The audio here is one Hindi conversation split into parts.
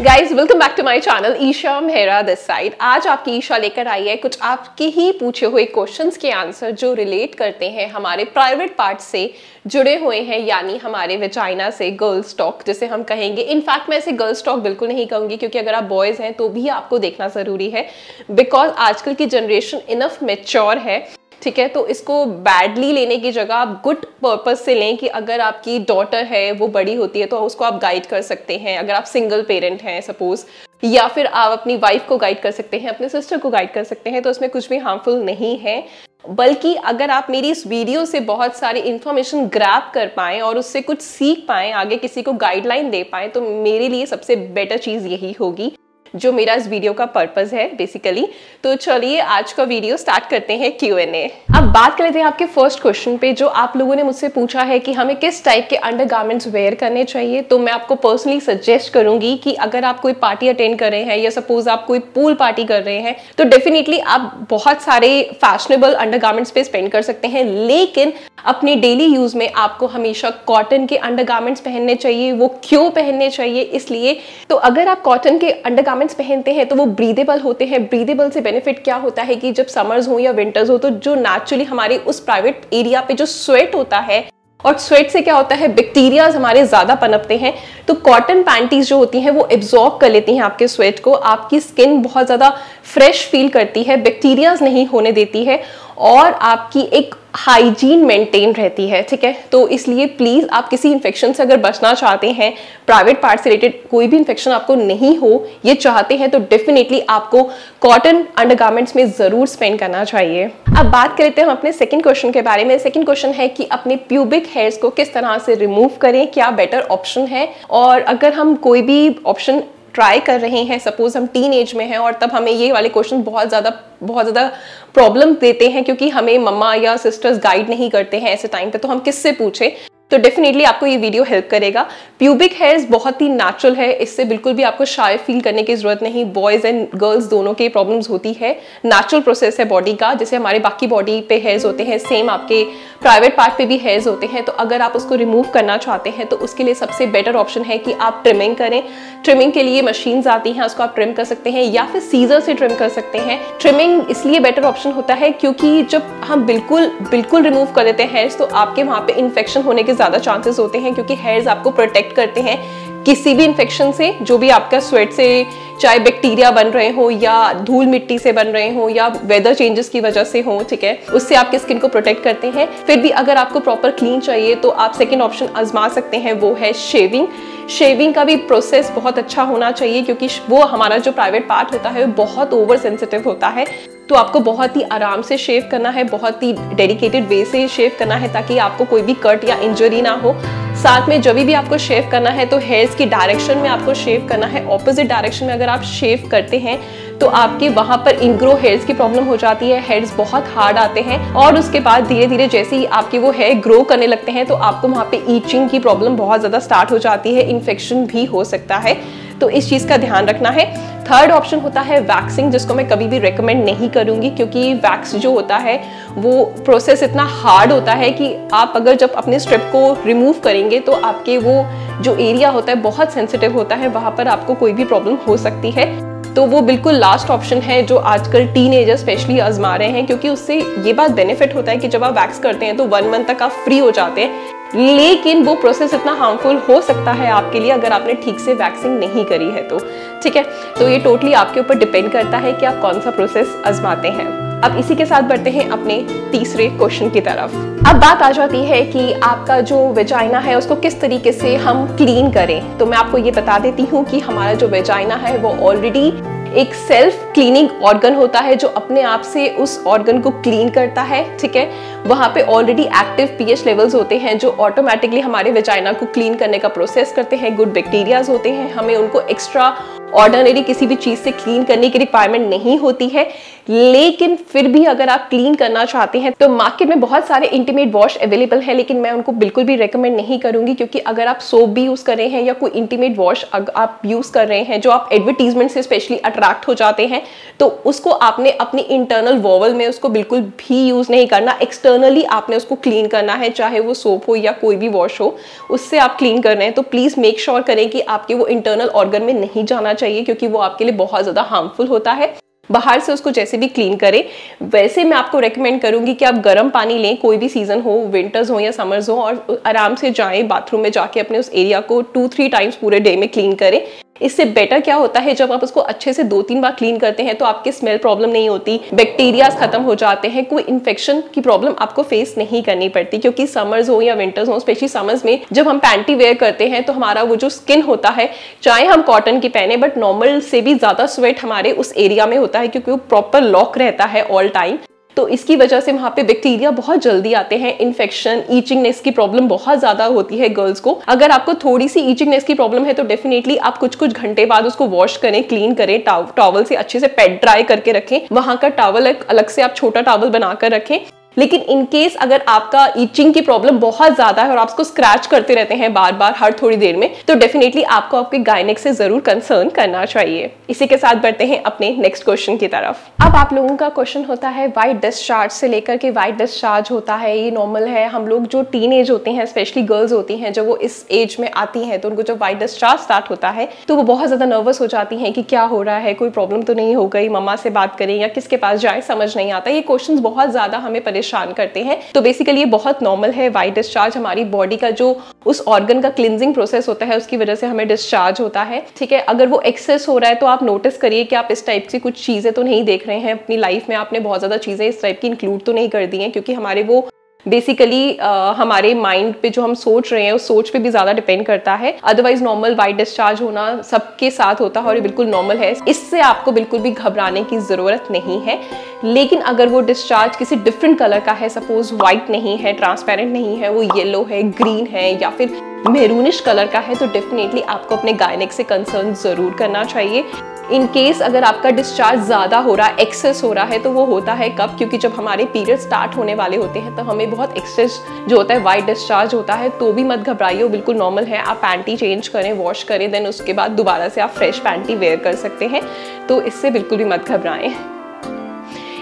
Guys welcome back to my channel Isha Mehra this side. आज आपकी ईशा लेकर आई है कुछ आपके ही पूछे हुए क्वेश्चंस के आंसर जो रिलेट करते हैं हमारे प्राइवेट पार्ट से जुड़े हुए हैं, यानी हमारे वेजाइना से, गर्ल्स टॉक जिसे हम कहेंगे। इनफैक्ट मैं इसे गर्ल्स टॉक बिल्कुल नहीं कहूँगी, क्योंकि अगर आप बॉयज़ हैं तो भी आपको देखना ज़रूरी है, बिकॉज आजकल की जनरेशन इनफ मैच्योर है, ठीक है। तो इसको बैडली लेने की जगह आप गुड पर्पस से लें कि अगर आपकी डॉटर है वो बड़ी होती है तो उसको आप गाइड कर सकते हैं। अगर आप सिंगल पेरेंट हैं सपोज, या फिर आप अपनी वाइफ को गाइड कर सकते हैं, अपने सिस्टर को गाइड कर सकते हैं, तो इसमें कुछ भी हार्मफुल नहीं है। बल्कि अगर आप मेरी इस वीडियो से बहुत सारी इंफॉर्मेशन ग्रैब कर पाएँ और उससे कुछ सीख पाएँ, आगे किसी को गाइडलाइन दे पाएँ, तो मेरे लिए सबसे बेटर चीज़ यही होगी, जो मेरा इस वीडियो का पर्पस है बेसिकली। तो चलिए आज का वीडियो स्टार्ट करते हैं Q&A। अब बात कर लेते हैं आपके फर्स्ट क्वेश्चन पे, जो आप लोगों ने मुझसे पूछा है कि हमें किस टाइप के अंडरगारमेंट्स वेयर करने चाहिए। तो मैं आपको पर्सनली सजेस्ट करूंगी कि अगर आप कोई पार्टी अटेंड कर रहे हैं या सपोज आप कोई पूल पार्टी कर रहे हैं, तो डेफिनेटली आप बहुत सारे फैशनेबल अंडरगारमेंट्स पे स्पेंड कर सकते हैं, लेकिन अपने डेली यूज में आपको हमेशा कॉटन के अंडरगारमेंट्स पहनने चाहिए। वो क्यों पहनने चाहिए? इसलिए तो अगर आप कॉटन के अंडरगारमेंट्स पहनते हैं तो वो ब्रीदेबल होते हैं। ब्रीदेबल से बेनिफिट क्या होता है कि जब समर्स हो या विंटर्स हो, तो जो नेचुरली हमारे उस प्राइवेट एरिया पे जो स्वेट होता है, और स्वेट से क्या होता है, बैक्टीरियाज हमारे ज्यादा पनपते हैं, तो कॉटन पैंटीज जो होती हैं वो एब्जॉर्ब कर लेती हैं आपके स्वेट को। आपकी स्किन बहुत ज्यादा फ्रेश फील करती है, बैक्टीरियाज नहीं होने देती है, और आपकी एक हाइजीन मेंटेन रहती है, ठीक है। तो इसलिए प्लीज आप किसी इन्फेक्शन से अगर बचना चाहते हैं, प्राइवेट पार्ट से रिलेटेड कोई भी इन्फेक्शन आपको नहीं हो ये चाहते हैं, तो डेफिनेटली आपको कॉटन अंडरगारमेंट्स में जरूर स्पेंड करना चाहिए। अब बात करते हैं हम अपने सेकंड क्वेश्चन के बारे में। सेकंड क्वेश्चन है कि अपने प्यूबिक हेयर्स को किस तरह से रिमूव करें, क्या बेटर ऑप्शन है। और अगर हम कोई भी ऑप्शन ट्राई कर रहे हैं, सपोज हम टीन एज में हैं, और तब हमें ये वाले क्वेश्चन बहुत ज़्यादा प्रॉब्लम देते हैं, क्योंकि हमें मम्मा या सिस्टर्स गाइड नहीं करते हैं ऐसे टाइम पे, तो हम किससे पूछें। तो डेफिनेटली आपको ये वीडियो हेल्प करेगा। प्यूबिक हेयर्स बहुत ही नेचुरल है, इससे बिल्कुल भी आपको शाय फील करने की जरूरत नहीं। बॉयज एंड गर्ल्स दोनों के प्रॉब्लम्स होती है, नेचुरल प्रोसेस है बॉडी का। जैसे हमारे बाकी बॉडी पे हेयर्स होते हैं, सेम आपके प्राइवेट पार्ट पे भी हेयर्स होते हैं। तो अगर आप उसको रिमूव करना चाहते हैं तो उसके लिए सबसे बेटर ऑप्शन है कि आप ट्रिमिंग करें। ट्रिमिंग के लिए मशीन्स आती हैं, उसको आप ट्रिम कर सकते हैं, या फिर सीजर से ट्रिम कर सकते हैं। ट्रिमिंग इसलिए बेटर ऑप्शन होता है क्योंकि जब हम बिल्कुल रिमूव कर देते हैं हेयर्स, तो आपके वहां पे इन्फेक्शन होने के ज्यादा चांसेस होते हैं, क्योंकि हेयर्स आपको प्रोटेक्ट करते हैं किसी भी इन्फेक्शन से, जो भी आपका स्वेट से चाहे बैक्टीरिया बन रहे हो, या धूल मिट्टी से बन रहे हो, या वेदर चेंजेस की वजह से हो, ठीक है, उससे आपके स्किन को प्रोटेक्ट करते हैं। फिर भी अगर आपको प्रॉपर क्लीन चाहिए तो आप सेकेंड ऑप्शन आजमा सकते हैं, वो है शेविंग। शेविंग का भी प्रोसेस बहुत अच्छा होना चाहिए, क्योंकि वो हमारा जो प्राइवेट पार्ट होता है वो बहुत ओवर सेंसिटिव होता है। तो आपको बहुत ही आराम से शेव करना है, बहुत ही डेडिकेटेड वे से शेव करना है, ताकि आपको कोई भी कट या इंजरी ना हो। साथ में जब भी आपको शेव करना है तो हेयर्स की डायरेक्शन में आपको शेव करना है। ऑपोजिट डायरेक्शन में अगर आप शेव करते हैं तो आपके वहां पर इनग्रो हेयर्स की प्रॉब्लम हो जाती है, हेयर्स बहुत हार्ड आते हैं, और उसके बाद धीरे धीरे जैसे ही आपके वो हेयर ग्रो करने लगते हैं तो आपको वहां पे ईचिंग की प्रॉब्लम बहुत ज्यादा स्टार्ट हो जाती है, इन्फेक्शन भी हो सकता है। तो इस चीज का ध्यान रखना है। थर्ड ऑप्शन होता है वैक्सिंग, जिसको मैं कभी भी रेकमेंड नहीं करूंगी, क्योंकि वैक्स जो होता है वो प्रोसेस इतना हार्ड होता है कि आप अगर जब अपने स्ट्रिप को रिमूव करेंगे तो आपके वो जो एरिया होता है बहुत सेंसिटिव होता है, वहां पर आपको कोई भी प्रॉब्लम हो सकती है। तो वो बिल्कुल लास्ट ऑप्शन है जो आजकल टीनेजर स्पेशली आजमा रहे हैं, क्योंकि उससे ये बात बेनिफिट होता है कि जब आप वैक्स करते हैं तो 1 मंथ तक आप फ्री हो जाते हैं, लेकिन वो प्रोसेस इतना हार्मफुल हो सकता है आपके लिए अगर आपने ठीक से वैक्सिंग नहीं करी है तो, ठीक है। तो ये टोटली आपके ऊपर डिपेंड करता है कि आप कौन सा प्रोसेस आजमाते हैं। अब इसी के साथ बढ़ते हैं अपने तीसरे क्वेश्चन की तरफ। अब बात आ जाती है कि आपका जो वेजाइना है उसको किस तरीके से हम क्लीन करें। तो मैं आपको ये बता देती हूँ कि हमारा जो वेजाइना है वो ऑलरेडी एक सेल्फ क्लीनिंग ऑर्गन होता है, जो अपने आप से उस ऑर्गन को क्लीन करता है, ठीक है। वहां पे ऑलरेडी एक्टिव पीएच लेवल्स होते हैं जो ऑटोमेटिकली हमारे वेजाइना को क्लीन करने का प्रोसेस करते हैं। गुड बैक्टीरियाज होते हैं, हमें उनको एक्स्ट्रा ऑर्डिनरी किसी भी चीज से क्लीन करने की रिक्वायरमेंट नहीं होती है, लेकिन फिर भी अगर आप क्लीन करना चाहते हैं तो मार्केट में बहुत सारे इंटीमेट वॉश अवेलेबल हैं, लेकिन मैं उनको बिल्कुल भी रेकमेंड नहीं करूंगी, क्योंकि अगर आप सोप भी यूज कर रहे हैं या कोई इंटीमेट वॉश आप यूज कर रहे हैं जो आप एडवर्टीजमेंट से स्पेशली अट्रैक्ट हो जाते हैं, तो उसको आपने अपनी इंटरनल वॉवल में उसको बिल्कुल भी यूज नहीं करना। एक्सटर्नली आपने उसको क्लीन करना है, चाहे वो सोप हो या कोई भी वॉश हो, उससे आप क्लीन कर रहे हैं तो प्लीज मेक श्योर करें कि आपके वो इंटरनल ऑर्गन में नहीं जाना चाहिए, क्योंकि वो आपके लिए बहुत ज्यादा हार्मफुल होता है। बाहर से उसको जैसे भी क्लीन करें। वैसे मैं आपको रेकमेंड करूंगी कि आप गर्म पानी लें, कोई भी सीजन हो, विंटर्स हो या समर्स हो, और आराम से जाएं बाथरूम में जाके अपने उस एरिया को 2-3 टाइम्स पूरे डे में क्लीन करें। इससे बेटर क्या होता है, जब आप उसको अच्छे से 2-3 बार क्लीन करते हैं तो आपके स्मेल प्रॉब्लम नहीं होती, बैक्टीरियाज खत्म हो जाते हैं, कोई इन्फेक्शन की प्रॉब्लम आपको फेस नहीं करनी पड़ती। क्योंकि समर्स हो या विंटर्स हो, स्पेशली समर्स में जब हम पैंटी वेयर करते हैं तो हमारा वो जो स्किन होता है, चाहे हम कॉटन की पहने, बट नॉर्मल से भी ज्यादा स्वेट हमारे उस एरिया में होता है, क्योंकि वो प्रॉपर लॉक रहता है ऑल टाइम। तो इसकी वजह से वहाँ पे बैक्टीरिया बहुत जल्दी आते हैं, इन्फेक्शन, ईचिंगनेस की प्रॉब्लम बहुत ज्यादा होती है गर्ल्स को। अगर आपको थोड़ी सी ईचिंगनेस की प्रॉब्लम है तो डेफिनेटली आप कुछ कुछ घंटे बाद उसको वॉश करें, क्लीन करें, टॉवल से अच्छे से पैड ड्राई करके रखें। वहां का टॉवल अलग से आप छोटा टॉवल बनाकर रखें। लेकिन इन केस अगर आपका ईचिंग की प्रॉब्लम बहुत ज्यादा है और आप उसको स्क्रैच करते रहते हैं बार बार हर थोड़ी देर में, तो डेफिनेटली आपको आपके गायनेक से जरूर कंसर्न करना चाहिए। इसी के साथ बढ़ते हैं अपने नेक्स्ट क्वेश्चन की तरफ। अब आप लोगों का क्वेश्चन होता है वाइट डिस्चार्ज से लेकर के वाइट डिस्चार्ज होता है, ये नॉर्मल है? हम लोग जो टीन एज होते हैं, स्पेशली गर्ल्स होती हैं, जब वो इस एज में आती हैं तो उनको जब वाइट डिस्चार्ज स्टार्ट होता है तो वो बहुत ज्यादा नर्वस हो जाती हैं कि क्या हो रहा है, कोई प्रॉब्लम तो नहीं हो गई, मम्मा से बात करें या किसके पास जाए, समझ नहीं आता। ये क्वेश्चन बहुत ज्यादा हमें परेशान करते हैं। तो बेसिकली ये बहुत नॉर्मल है। वाइट डिस्चार्ज हमारी बॉडी का जो उस ऑर्गन का क्लिनजिंग प्रोसेस होता है उसकी वजह से हमें डिस्चार्ज होता है, ठीक है। अगर वो एक्सेस हो रहा है तो आप नोटिस करिए कि आप इस टाइप की कुछ चीजें तो नहीं देख रहे हैं अपनी लाइफ में, आपने बहुत ज्यादा चीजें इस टाइप की इंक्लूड तो नहीं कर दी हैं, क्योंकि हमारे वो बेसिकली हमारे माइंड पे जो हम सोच रहे हैं उस सोच पे भी ज्यादा डिपेंड करता है। अदरवाइज नॉर्मल वाइट डिस्चार्ज होना सबके साथ होता है और ये बिल्कुल नॉर्मल है, इससे आपको बिल्कुल भी घबराने की जरूरत नहीं है। लेकिन अगर वो डिस्चार्ज किसी डिफरेंट कलर का है, सपोज व्हाइट नहीं है, ट्रांसपेरेंट नहीं है, वो येलो है, ग्रीन है या फिर मेरूनिश कलर का है, तो डेफिनेटली आपको अपने गायनेक से कंसर्न जरूर करना चाहिए। इन केस अगर आपका डिस्चार्ज ज्यादा हो रहा है, एक्सेस हो रहा है, तो वो होता है कब? क्योंकि जब हमारे पीरियड स्टार्ट होने वाले होते हैं तो हमें बहुत एक्सेस जो होता है वाइट डिस्चार्ज होता है। तो भी मत घबराइए, बिल्कुल नॉर्मल है। आप पैंटी चेंज करें, वॉश करें, देन उसके बाद दोबारा से आप फ्रेश पैंटी वेयर कर सकते हैं, तो इससे बिल्कुल भी मत घबराएं।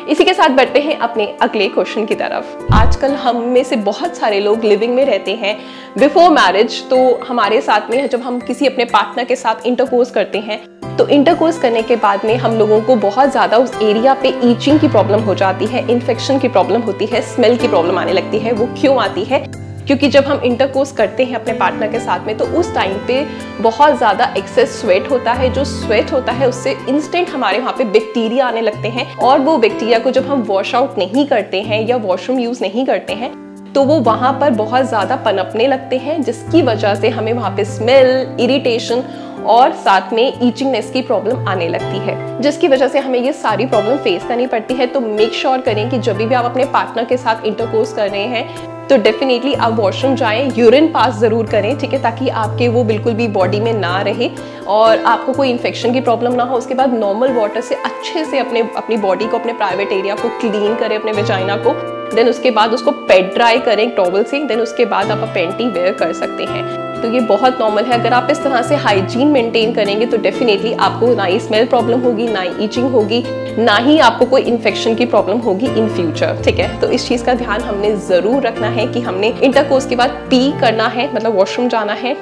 इसी के साथ बढ़ते हैं अपने अगले क्वेश्चन की तरफ। आजकल हम में से बहुत सारे लोग लिविंग में रहते हैं बिफोर मैरिज, तो हमारे साथ में जब हम किसी अपने पार्टनर के साथ इंटरकोर्स करते हैं तो इंटरकोर्स करने के बाद में हम लोगों को बहुत ज़्यादा उस एरिया पे ईचिंग की प्रॉब्लम हो जाती है, इन्फेक्शन की प्रॉब्लम होती है, स्मेल की प्रॉब्लम आने लगती है। वो क्यों आती है? क्योंकि जब हम इंटरकोर्स करते हैं अपने पार्टनर के साथ में तो उस टाइम पे बहुत ज़्यादा एक्सेस स्वेट होता है। जो स्वेट होता है उससे इंस्टेंट हमारे वहाँ पे बैक्टीरिया आने लगते हैं, और वो बैक्टीरिया को जब हम वॉश आउट नहीं करते हैं या वॉशरूम यूज़ नहीं करते हैं तो वो वहाँ पर बहुत ज़्यादा पनपने लगते हैं, जिसकी वजह से हमें वहाँ पे स्मेल, इरिटेशन और साथ में ईचिंगनेस की प्रॉब्लम आने लगती है, जिसकी वजह से हमें ये सारी प्रॉब्लम फेस करनी पड़ती है। तो मेक श्योर करें कि जब भी आप अपने पार्टनर के साथ इंटरकोर्स कर रहे हैं तो डेफिनेटली आप वॉशरूम जाएं, यूरिन पास जरूर करें, ठीक है, ताकि आपके वो बिल्कुल भी बॉडी में ना रहे और आपको कोई इन्फेक्शन की प्रॉब्लम ना हो। उसके बाद नॉर्मल वाटर से अच्छे से अपनी बॉडी को, अपने प्राइवेट एरिया को क्लीन करें, अपने वेजाइना को। देन उसके बाद उसको पेट ड्राई करें टॉवल से, देन उसके बाद आप पैंटी वेयर कर सकते हैं। तो ये बहुत नॉर्मल है। अगर आप इस तरह से हाइजीन मेंटेन करेंगे तो डेफिनेटली आपको ना ही स्मेल प्रॉब्लम होगी, ना ही ईचिंग होगी, ना ही आपको कोई इन्फेक्शन की प्रॉब्लम होगी इन फ्यूचर, ठीक है। तो इस चीज का ध्यान हमने जरूर रखना है कि हमने इंटरकोर्स के बाद पी करना है, मतलब वॉशरूम जाना है,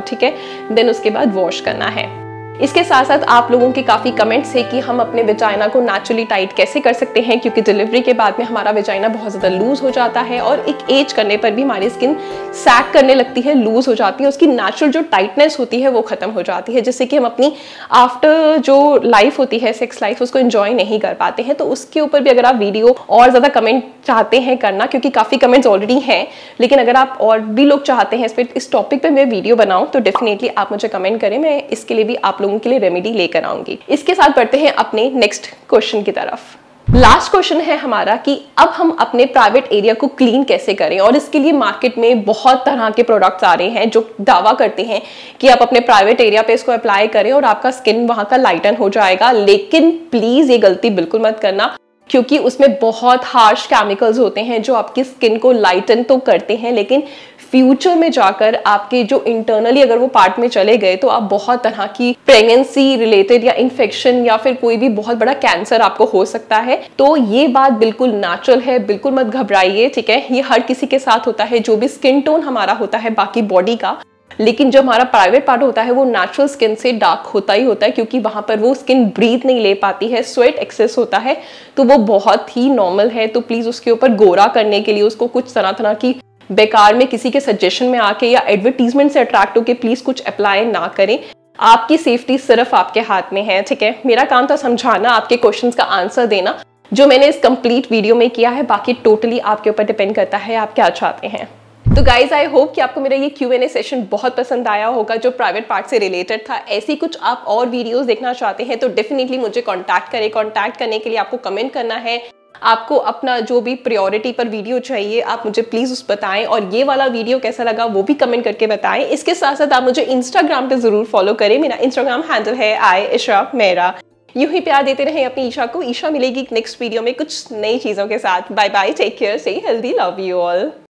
ठीक है, देन उसके बाद वॉश करना है। इसके साथ साथ आप लोगों के काफ़ी कमेंट्स है कि हम अपने वेजाइना को नेचुरली टाइट कैसे कर सकते हैं, क्योंकि डिलीवरी के बाद में हमारा वेजाइना बहुत ज़्यादा लूज हो जाता है और एक एज करने पर भी हमारी स्किन सैग करने लगती है, लूज हो जाती है, उसकी नेचुरल जो टाइटनेस होती है वो खत्म हो जाती है, जिससे कि हम अपनी आफ्टर जो लाइफ होती है, सेक्स लाइफ, उसको एंजॉय नहीं कर पाते हैं। तो उसके ऊपर भी अगर आप वीडियो और ज़्यादा कमेंट चाहते हैं करना, क्योंकि काफ़ी कमेंट्स ऑलरेडी हैं, लेकिन अगर आप और भी लोग चाहते हैं इस टॉपिक पर मैं वीडियो बनाऊँ तो डेफिनेटली आप मुझे कमेंट करें, मैं इसके लिए भी आप लोगों के लिए रेमेडी लेकर आऊंगी। इसके साथ बढ़ते हैं अपने नेक्स्ट क्वेश्चन की तरफ। लास्ट क्वेश्चन है हमारा कि अब हम अपने प्राइवेट एरिया को क्लीन कैसे करें, और इसके लिए मार्केट में बहुत तरह के प्रोडक्ट्स आ रहे हैं जो दावा करते हैं कि आप अपने प्राइवेट एरिया पे इसको अप्लाई करें और आपका स्किन वहां का लाइटन हो जाएगा। लेकिन प्लीज ये गलती बिल्कुल मत करना, क्योंकि उसमें बहुत हार्श केमिकल्स होते हैं जो आपकी स्किन को लाइटन तो करते हैं, लेकिन फ्यूचर में जाकर आपके जो इंटरनली अगर वो पार्ट में चले गए तो आप बहुत तरह की प्रेगनेंसी रिलेटेड या इन्फेक्शन या फिर कोई भी बहुत बड़ा कैंसर आपको हो सकता है। तो ये बात बिल्कुल नेचुरल है, बिल्कुल मत घबराइए, ठीक है। ये हर किसी के साथ होता है, जो भी स्किन टोन हमारा होता है बाकी बॉडी का। लेकिन जो हमारा प्राइवेट पार्ट होता है वो नेचुरल स्किन से डार्क होता ही होता है, क्योंकि वहां पर वो स्किन ब्रीथ नहीं ले पाती है, स्वेट एक्सेस होता है, तो वो बहुत ही नॉर्मल है। तो प्लीज उसके ऊपर गोरा करने के लिए उसको कुछ तरह की बेकार में किसी के सजेशन में आके या एडवर्टीजमेंट से अट्रैक्ट होकर प्लीज कुछ अप्लाई ना करें। आपकी सेफ्टी सिर्फ आपके हाथ में है, ठीक है। मेरा काम था समझाना, आपके क्वेश्चंस का आंसर देना, जो मैंने इस कंप्लीट वीडियो में किया है। बाकी टोटली आपके ऊपर डिपेंड करता है आप क्या चाहते हैं। तो गाइज आई होप कि आपको मेरा ये Q&A सेशन बहुत पसंद आया होगा, जो प्राइवेट पार्ट से रिलेटेड था। ऐसी कुछ आप और वीडियोस देखना चाहते हैं तो डेफिनेटली मुझे कांटेक्ट करें। कांटेक्ट करने के लिए आपको कमेंट करना है, आपको अपना जो भी प्रायोरिटी पर वीडियो चाहिए आप मुझे प्लीज उस बताएं, और ये वाला वीडियो कैसा लगा वो भी कमेंट करके बताएं। इसके साथ साथ आप मुझे इंस्टाग्राम पे जरूर फॉलो करें। मेरा इंस्टाग्राम हैंडल है @isha mehra। यूं ही प्यार देते रहे अपनी ईशा को। ईशा मिलेगी नेक्स्ट वीडियो में कुछ नई चीजों के साथ। Bye bye, take care, stay healthy, love you all.